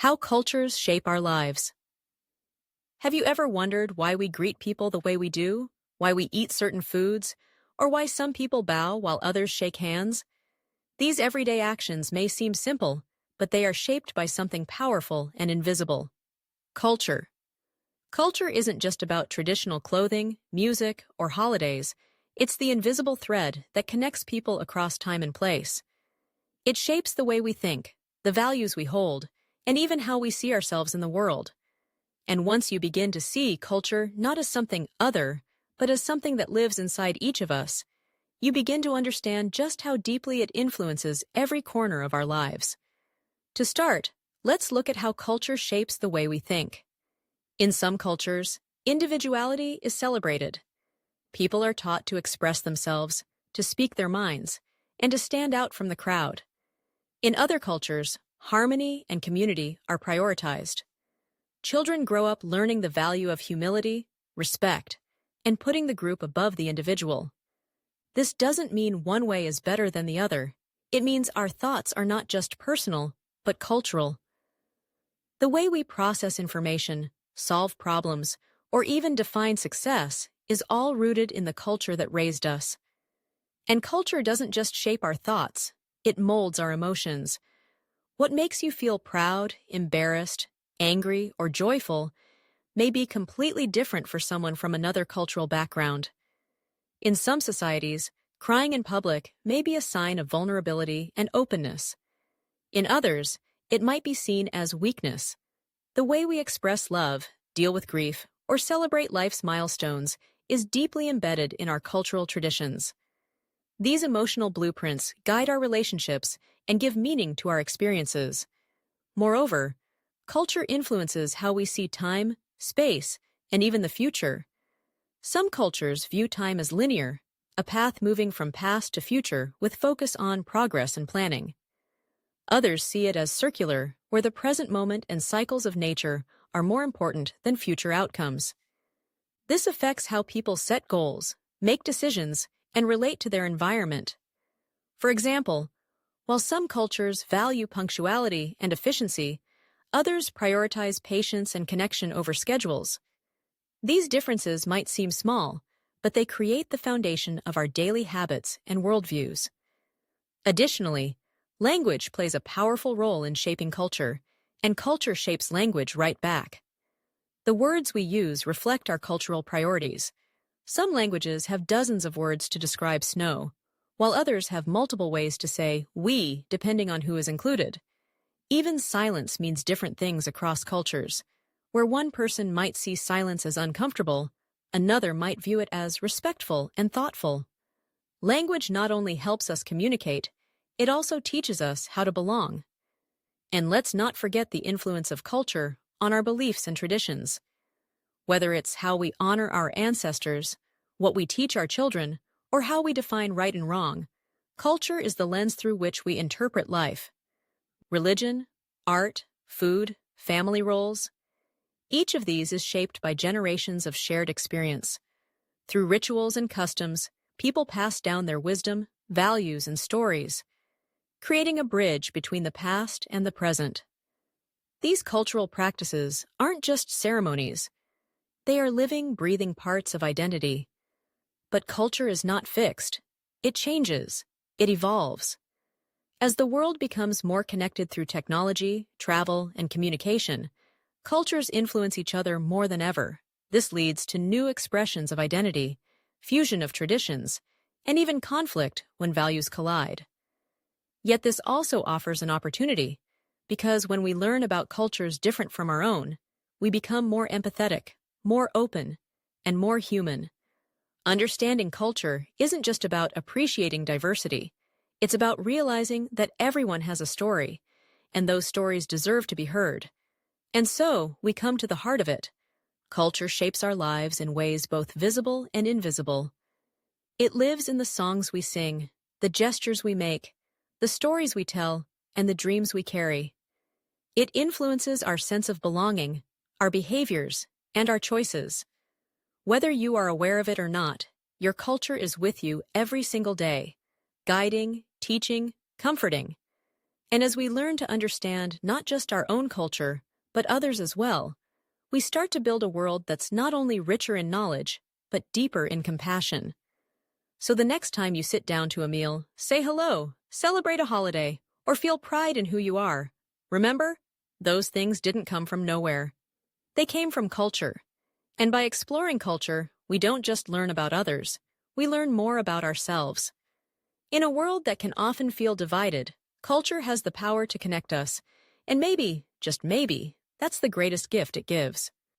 How cultures shape our lives. Have you ever wondered why we greet people the way we do, why we eat certain foods, or why some people bow while others shake hands? These everyday actions may seem simple, but they are shaped by something powerful and invisible. Culture. Culture isn't just about traditional clothing, music, or holidays. It's the invisible thread that connects people across time and place. It shapes the way we think, the values we hold, and even how we see ourselves in the world. And once you begin to see culture not as something other, but as something that lives inside each of us, you begin to understand just how deeply it influences every corner of our lives. To start, let's look at how culture shapes the way we think. In some cultures, individuality is celebrated. People are taught to express themselves, to speak their minds, and to stand out from the crowd. In other cultures, harmony and community are prioritized. Children grow up learning the value of humility, respect, and putting the group above the individual. This doesn't mean one way is better than the other. It means our thoughts are not just personal, but cultural. The way we process information, solve problems, or even define success is all rooted in the culture that raised us. And culture doesn't just shape our thoughts, it molds our emotions. What makes you feel proud, embarrassed, angry, or joyful may be completely different for someone from another cultural background. In some societies, crying in public may be a sign of vulnerability and openness. In others, it might be seen as weakness. The way we express love, deal with grief, or celebrate life's milestones is deeply embedded in our cultural traditions. These emotional blueprints guide our relationships and give meaning to our experiences. Moreover, culture influences how we see time, space, and even the future. Some cultures view time as linear, a path moving from past to future with focus on progress and planning. Others see it as circular, where the present moment and cycles of nature are more important than future outcomes. This affects how people set goals, make decisions, and relate to their environment. For example, while some cultures value punctuality and efficiency, others prioritize patience and connection over schedules. These differences might seem small, but they create the foundation of our daily habits and worldviews. Additionally, language plays a powerful role in shaping culture, and culture shapes language right back. The words we use reflect our cultural priorities. Some languages have dozens of words to describe snow, while others have multiple ways to say we depending on who is included. Even silence means different things across cultures. Where one person might see silence as uncomfortable, another might view it as respectful and thoughtful. Language not only helps us communicate, it also teaches us how to belong. And let's not forget the influence of culture on our beliefs and traditions. Whether it's how we honor our ancestors, what we teach our children, or how we define right and wrong, culture is the lens through which we interpret life. Religion, art, food, family roles. Each of these is shaped by generations of shared experience. Through rituals and customs, people pass down their wisdom, values, and stories, creating a bridge between the past and the present. These cultural practices aren't just ceremonies. They are living, breathing parts of identity. But culture is not fixed. It changes. It evolves. As the world becomes more connected through technology, travel, and communication, cultures influence each other more than ever. This leads to new expressions of identity, fusion of traditions, and even conflict when values collide. Yet this also offers an opportunity, because when we learn about cultures different from our own, we become more empathetic, more open, and more human. Understanding culture isn't just about appreciating diversity. It's about realizing that everyone has a story, and those stories deserve to be heard. And so, we come to the heart of it. Culture shapes our lives in ways both visible and invisible. It lives in the songs we sing, the gestures we make, the stories we tell, and the dreams we carry. It influences our sense of belonging, our behaviors, and our choices. Whether you are aware of it or not, your culture is with you every single day, guiding, teaching, comforting. And as we learn to understand not just our own culture, but others as well, we start to build a world that's not only richer in knowledge, but deeper in compassion. So the next time you sit down to a meal, say hello, celebrate a holiday, or feel pride in who you are. Remember, those things didn't come from nowhere. They came from culture. And by exploring culture, we don't just learn about others, we learn more about ourselves. In a world that can often feel divided, culture has the power to connect us. And maybe, just maybe, that's the greatest gift it gives.